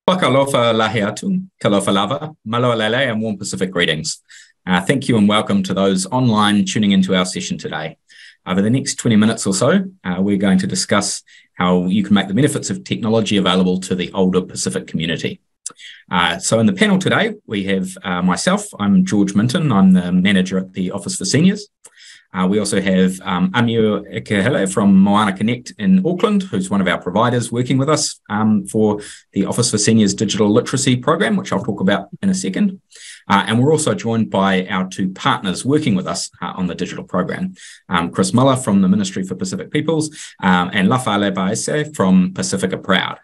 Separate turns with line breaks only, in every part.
Pakalofa lahiatu, kalofa lava, malo lele, and warm Pacific greetings. Thank you and welcome to those online tuning into our session today. Over the next 20 minutes or so, we're going to discuss how you can make the benefits of technology available to the older Pacific community. So in the panel today, we have myself. I'm George Minton. I'm the manager at the Office for Seniors. We also have Amiu Ikehele from Moana Connect in Auckland, who's one of our providers working with us for the Office for Seniors Digital Literacy Program, which I'll talk about in a second. And we're also joined by our two partners working with us on the digital program, Chris Muller from the Ministry for Pacific Peoples and Lafale Baese from Pacifica Proud.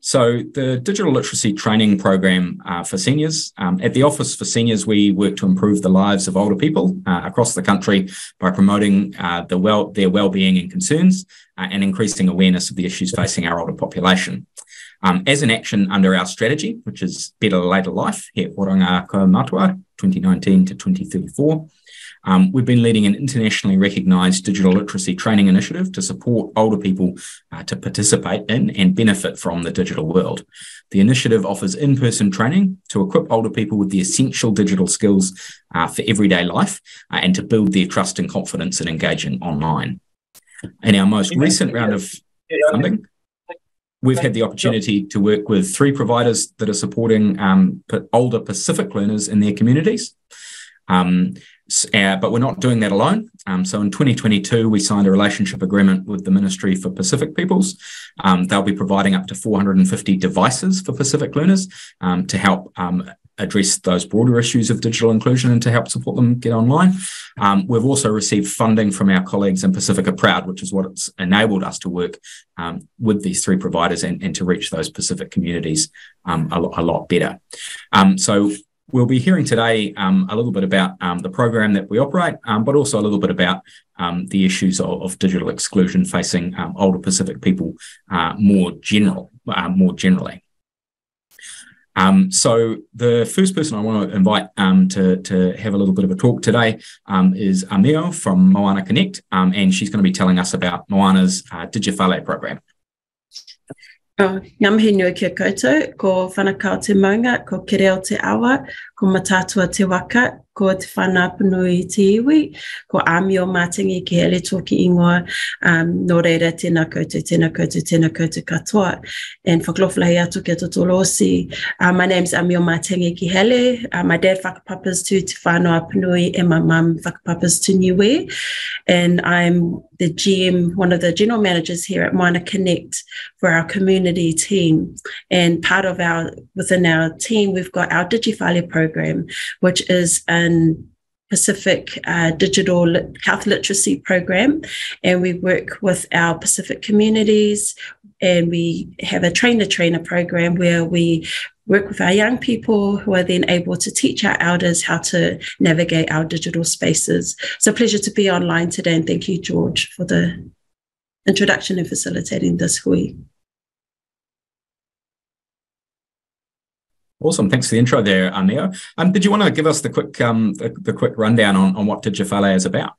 So the digital literacy training program for seniors, at the Office for Seniors, we work to improve the lives of older people across the country by promoting their well-being and concerns and increasing awareness of the issues facing our older population. As an action under our strategy, which is Better Later Life, He Oranga Ko Matua, 2019 to 2034, we've been leading an internationally recognised digital literacy training initiative to support older people to participate in and benefit from the digital world. The initiative offers in-person training to equip older people with the essential digital skills for everyday life and to build their trust and confidence in engaging online. In our most recent round of funding, we've had the opportunity to work with 3 providers that are supporting older Pacific learners in their communities. But we're not doing that alone. So in 2022, we signed a relationship agreement with the Ministry for Pacific Peoples. They'll be providing up to 450 devices for Pacific learners to help address those broader issues of digital inclusion and to help support them get online. We've also received funding from our colleagues in Pacifica Proud, which is what's enabled us to work with these 3 providers and to reach those Pacific communities a lot better. So we'll be hearing today a little bit about the program that we operate, but also a little bit about the issues of digital exclusion facing older Pacific people more generally. So the first person I want to invite to have a little bit of a talk today is Amiu from Moana Connect, and she's going to be telling us about Moana's Digifale program.
Ngā mihi nui kia koutou, ko whanakau te maunga, ko kireo te awa, ko matatua te waka, ko te whanapunui te iwi, ko Amiu Mātangi ki hele toki ingoa, nō reira tēnā koutou katoa. And whakalofalahi atu kia totolo osi. My name's Amiu Mātangi ki hele. My dad whakapapas to te whanoa punui and my mum whakapapas to Niue. And I'm the GM, one of the general managers here at Moana Connect for our community team. And within our team, we've got our Digifale program, which is an Pacific digital health literacy program. And we work with our Pacific communities, and we have a trainer program where we work with our young people who are then able to teach our elders how to navigate our digital spaces. It's a pleasure to be online today, and thank you, George, for the introduction and facilitating this hui.
Awesome. Thanks for the intro there, Amiu. Did you want to give us the quick rundown on what Digifale is about?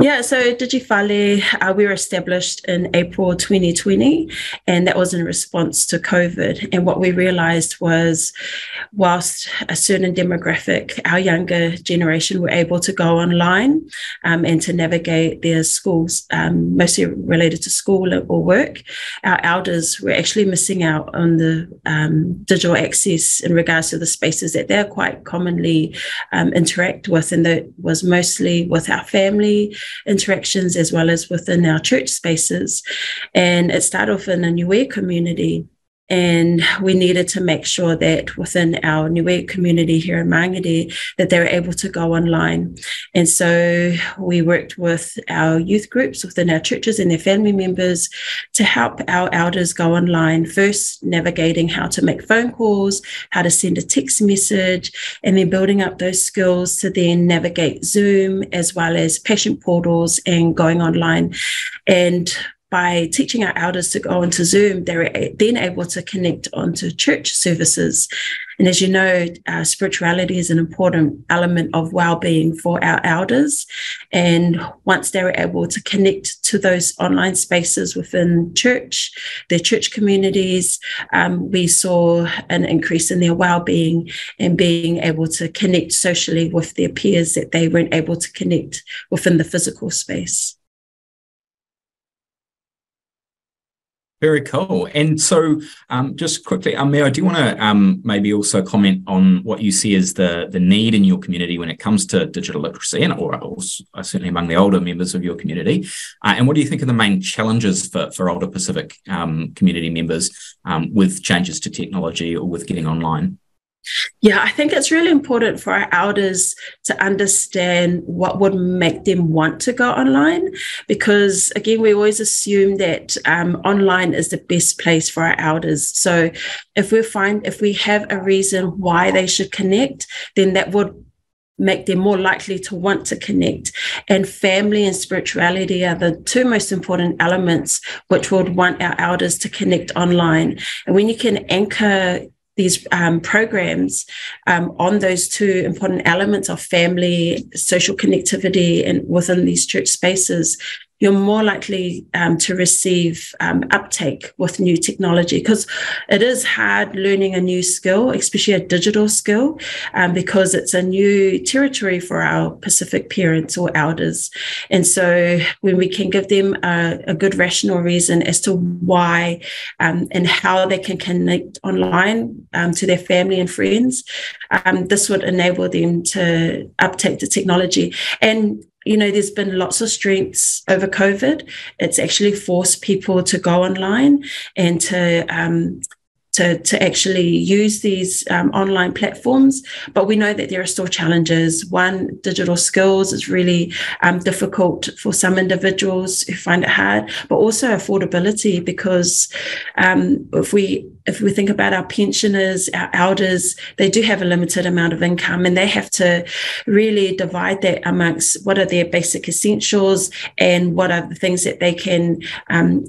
Yeah, so Digifale, we were established in April 2020, and that was in response to COVID. And what we realized was, whilst a certain demographic, our younger generation, were able to go online and to navigate their schools, mostly related to school or work, our elders were actually missing out on the digital access in regards to the spaces that they quite commonly interact with. And that was mostly with our family interactions as well as within our church spaces. And it started off in a Niue community. And we needed to make sure that within our Niue community here in Mangere, that they were able to go online. And so we worked with our youth groups within our churches and their family members to help our elders go online, first navigating how to make phone calls, how to send a text message, and then building up those skills to then navigate Zoom as well as patient portals and going online. And by teaching our elders to go onto Zoom, they're then able to connect onto church services. And as you know, spirituality is an important element of well-being for our elders. And once they were able to connect to those online spaces within church, their church communities, we saw an increase in their well-being and being able to connect socially with their peers that they weren't able to connect within the physical space.
Very cool. And so just quickly, Meo, do you want to maybe also comment on what you see as the need in your community when it comes to digital literacy, or certainly among the older members of your community? And what do you think are the main challenges for older Pacific community members with changes to technology or with getting online?
Yeah, I think it's really important for our elders to understand what would make them want to go online, because again, we always assume that online is the best place for our elders. So if we have a reason why they should connect, then that would make them more likely to want to connect. And family and spirituality are the two most important elements which would want our elders to connect online. And when you can anchor these programs on those two important elements of family, social connectivity, and within these church spaces, you're more likely to receive uptake with new technology, because it is hard learning a new skill, especially a digital skill, because it's a new territory for our Pacific parents or elders. And so when we can give them a good rational reason as to why and how they can connect online to their family and friends, this would enable them to uptake the technology. And you know, there's been lots of strengths over COVID. It's actually forced people to go online and to actually use these online platforms. But we know that there are still challenges. One, digital skills is really difficult for some individuals who find it hard, but also affordability, because if we think about our pensioners, our elders, they do have a limited amount of income, and they have to really divide that amongst what are their basic essentials and what are the things that they can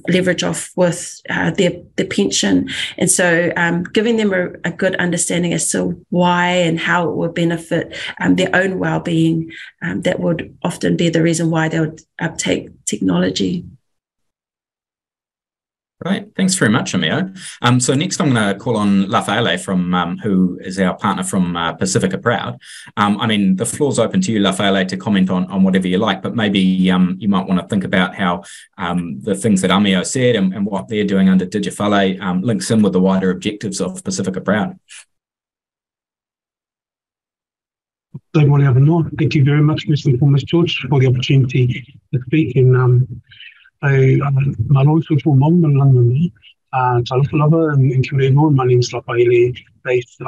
leverage off with their pension. And so giving them a good understanding as to why and how it would benefit their own well-being, that would often be the reason why they would uptake technology.
Great. Thanks very much, Amio. So next I'm going to call on Lafaele from who is our partner from Pacifica Proud. I mean, the floor's open to you, Lafaele, to comment on whatever you like, but maybe you might want to think about how the things that Amio said and what they're doing under Digifale links in with the wider objectives of Pacifica Proud.
Thank you very much, Mr. and Ms. George, for the opportunity to speak. My name is my name is Lafaele.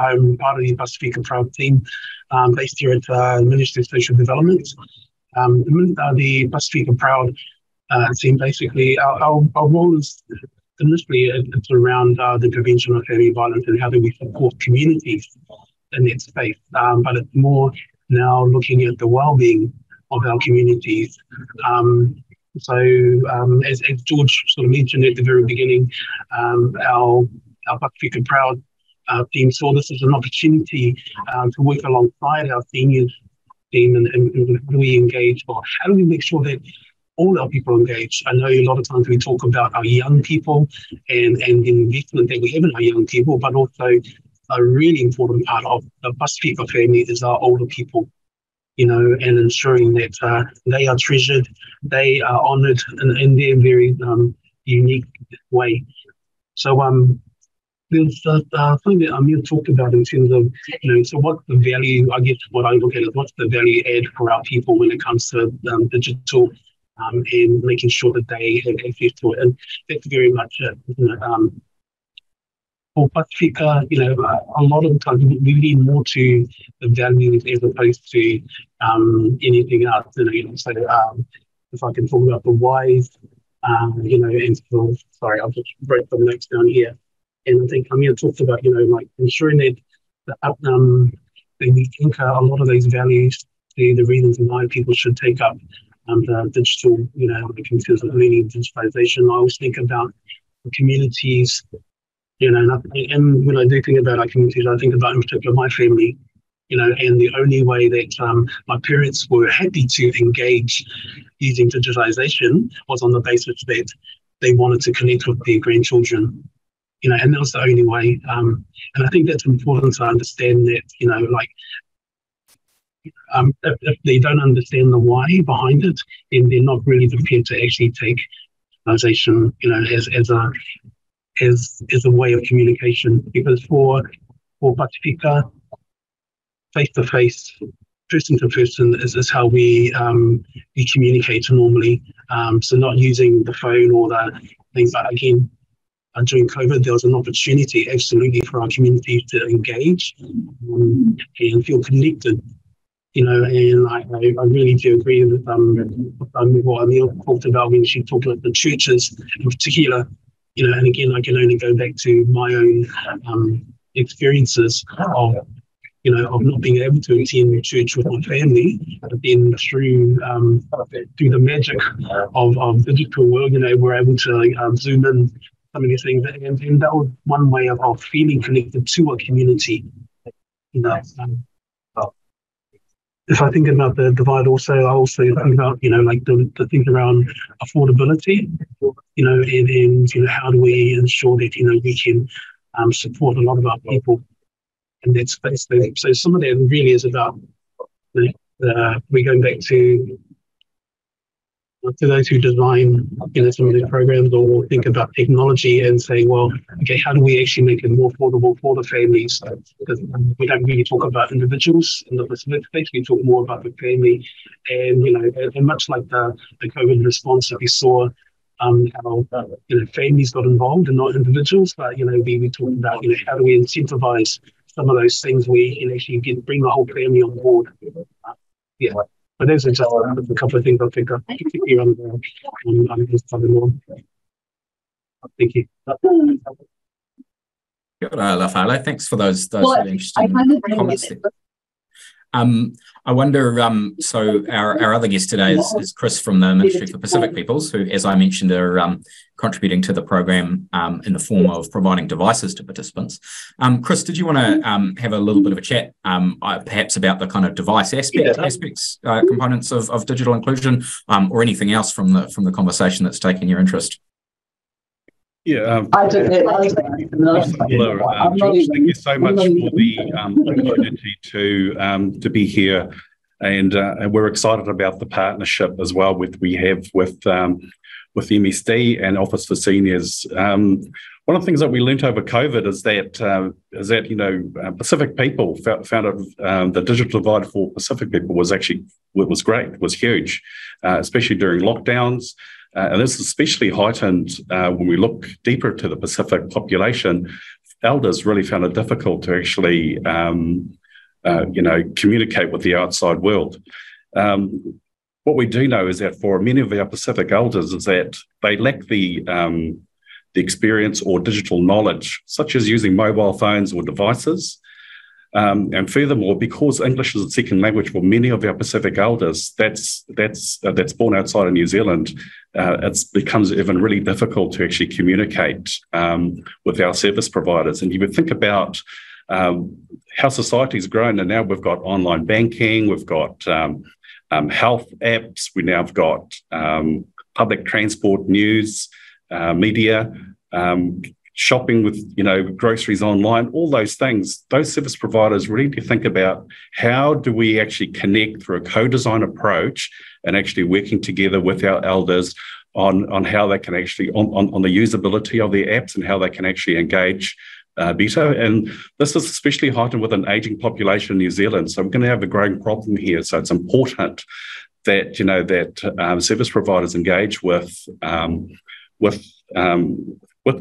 I'm part of the Pacifica Proud team based here at the Ministry of Social Development. The Pacifica Proud team, basically, our role is initially it's around the prevention of family violence and how do we support communities in that space. But it's more now looking at the well-being of our communities. So as George sort of mentioned at the very beginning, our Pacifica Proud team saw this as an opportunity to work alongside our seniors team and how do we engage, or how do we make sure that all our people engage. I know a lot of times we talk about our young people and the investment that we have in our young people, but also a really important part of the Pacifica family is our older people. You know, and ensuring that they are treasured, they are honoured in their very unique way. So there's something that Amir talked about in terms of, you know, so what's the value, I guess what I look at is what's the value add for our people when it comes to digital and making sure that they have access to it. And that's very much it, isn't it? For Pacifica, you know, a lot of the time we lean more to the values as opposed to anything else. You know, so if I can talk about the whys, you know, and so, sorry, I'll just break the notes down here. And I think Amir talked about, you know, like ensuring that we anchor a lot of those values to the reasons why people should take up the digital, like in terms of learning and digitalization. I always think about the communities, and when I do think about our communities, I think about in particular my family, and the only way that my parents were happy to engage using digitalization was on the basis that they wanted to connect with their grandchildren, and that was the only way. And I think that's important to understand that, if they don't understand the why behind it, then they're not really prepared to actually take digitalization, as a way of communication. Because for Pasifika, face-to-face, person-to-person is how we communicate normally. So not using the phone or the things. But again, during COVID, there was an opportunity absolutely for our community to engage and feel connected. And I really do agree with what Emil talked about when she talked about the churches in particular. And again, I can only go back to my own experiences of not being able to attend church with my family, but then through the magic of digital world, we're able to zoom in some of these things, and that was one way of feeling connected to a community. If I think about the divide, I also think about the things around affordability, and how do we ensure that we can support a lot of our people in that space. So some of that really is about we're going back to those who design some of these programs or think about technology and say, well, okay, how do we actually make it more affordable for the families? Because we don't really talk about individuals in the Pacific space, we talk more about the family. And and much like the COVID response that we saw, how families got involved and not individuals, but we talk about how do we incentivize some of those things where you can actually bring the whole family on board. But those are just a couple of things I think of, particularly on this side of the law. Thank you.
Kia ora, Lafale. Thanks for those really interesting comments. I wonder, so our other guest today is Chris from the Ministry for Pacific Peoples, who, as I mentioned, are contributing to the program in the form of providing devices to participants. Chris, did you want to have a little bit of a chat, perhaps about the kind of device aspects, components of digital inclusion, or anything else from the conversation that's taken your interest?
Yeah, George, thank you so much for the opportunity to be here, and we're excited about the partnership as well we have with MSD and Office for Seniors. One of the things that we learnt over COVID is that Pacific people found the digital divide for Pacific people was great, was huge, especially during lockdowns. And this is especially heightened when we look deeper to the Pacific population. Elders really found it difficult to actually, communicate with the outside world. What we do know is that for many of our Pacific elders is that they lack the experience or digital knowledge, such as using mobile phones or devices. And furthermore, because English is a second language for many of our Pacific elders, that's born outside of New Zealand, it becomes even really difficult to actually communicate with our service providers. And you would think about how society's grown, and now we've got online banking, we've got health apps, we now have got public transport, news, media, shopping with groceries online, all those things. Those service providers really need to think about how do we actually connect through a co-design approach and actually working together with our elders on how they can actually on the usability of their apps and how they can actually engage better. And this is especially heightened with an aging population in New Zealand, so we're going to have a growing problem here. So it's important that service providers engage with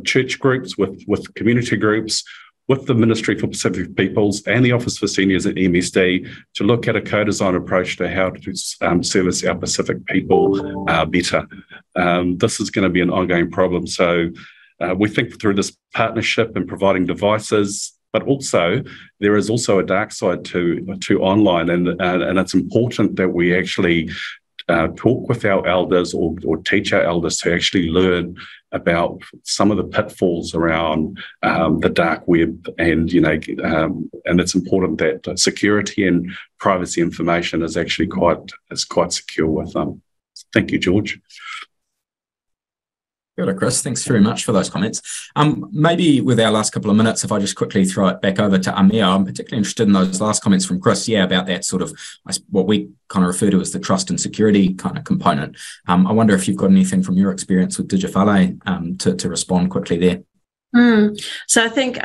church groups, with community groups, with the Ministry for Pacific Peoples and the Office for Seniors at MSD to look at a co-design approach to how to service our Pacific people better. This is going to be an ongoing problem. So we think through this partnership and providing devices, but also there is also a dark side to online, and it's important that we actually talk with our elders or teach our elders to actually learn about some of the pitfalls around the dark web, and and it's important that security and privacy information is actually quite secure with them. Thank you, George.
Good, Chris. Thanks very much for those comments. Maybe with our last couple of minutes, if I just quickly throw it back over to Amir, I'm particularly interested in those last comments from Chris, about that sort of what we kind of refer to as the trust and security kind of component. I wonder if you've got anything from your experience with Digifale to respond quickly there.
So I think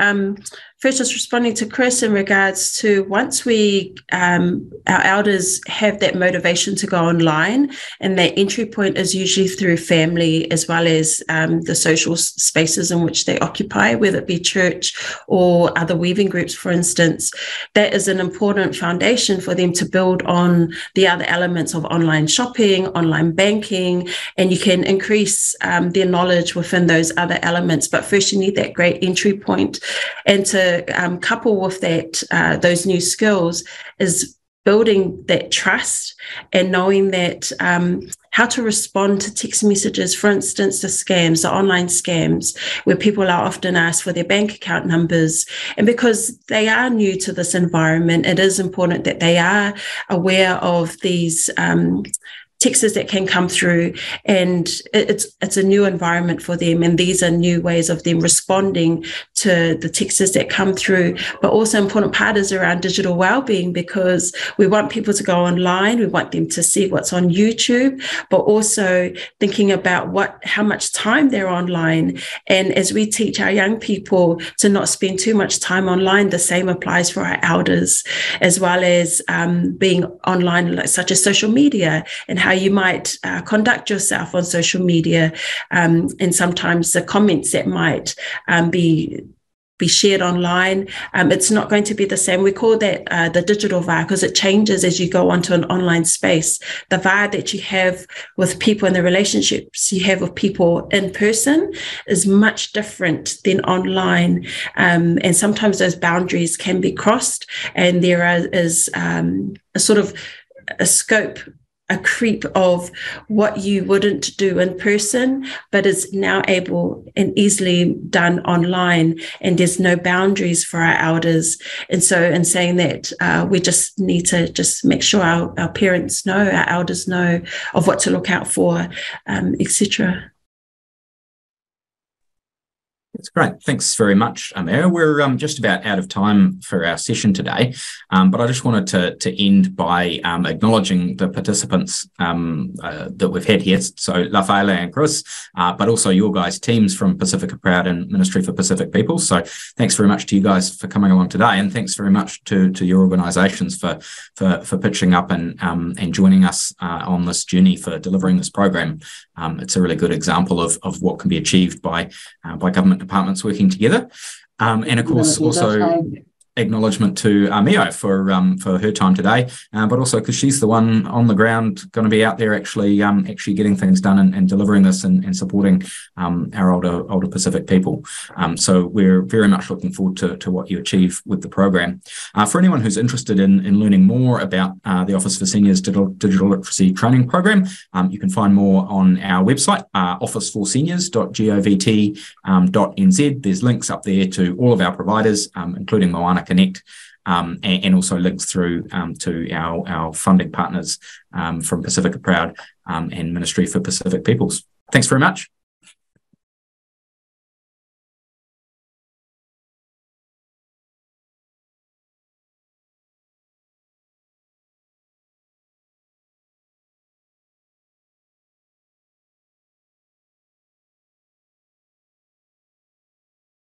first just responding to Chris in regards to once we our elders have that motivation to go online, and that entry point is usually through family as well as the social spaces in which they occupy, whether it be church or other weaving groups, for instance. That is an important foundation for them to build on the other elements of online shopping, online banking, and you can increase their knowledge within those other elements. But first you need that great entry point, and to couple with that those new skills is building that trust and knowing that how to respond to text messages, for instance, the scams, the online scams, where people are often asked for their bank account numbers. And because they are new to this environment, it is important that they are aware of these texts that can come through, and it's a new environment for them, and these are new ways of them responding to the texts that come through. But also important part is around digital well-being, because we want people to go online, we want them to see what's on YouTube, but also thinking about how much time they're online. And as we teach our young people to not spend too much time online, the same applies for our elders, as well as being online, such as social media, and how you might conduct yourself on social media, and sometimes the comments that might be shared online. It's not going to be the same. We call that the digital VAR, because it changes as you go onto an online space. The VAR that you have with people and the relationships you have with people in person is much different than online. And sometimes those boundaries can be crossed, and there is a sort of a scope, a creep of what you wouldn't do in person, but is now able and easily done online, and there's no boundaries for our elders. And so in saying that, we just need to just make sure our parents know, our elders know of what to look out for, etc.
That's great. Thanks very much, Amir. We're just about out of time for our session today, but I just wanted to end by acknowledging the participants that we've had here. So Lafaele and Chris, but also your guys' teams from Pacifica Proud and Ministry for Pacific Peoples. So thanks very much to you guys for coming along today, and thanks very much to your organisations for pitching up and joining us on this journey for delivering this program. It's a really good example of what can be achieved by government departments working together, and of course also acknowledgement to Mio for her time today, but also because she's the one on the ground going to be out there actually getting things done and delivering this and supporting our older Pacific people. So we're very much looking forward to what you achieve with the program. For anyone who's interested in learning more about the Office for Seniors Digital Literacy Training Program, you can find more on our website, officeforseniors.govt.nz. There's links up there to all of our providers, including Moana Connect, and also links through to our funding partners from Pacifica Proud and Ministry for Pacific Peoples. Thanks very much.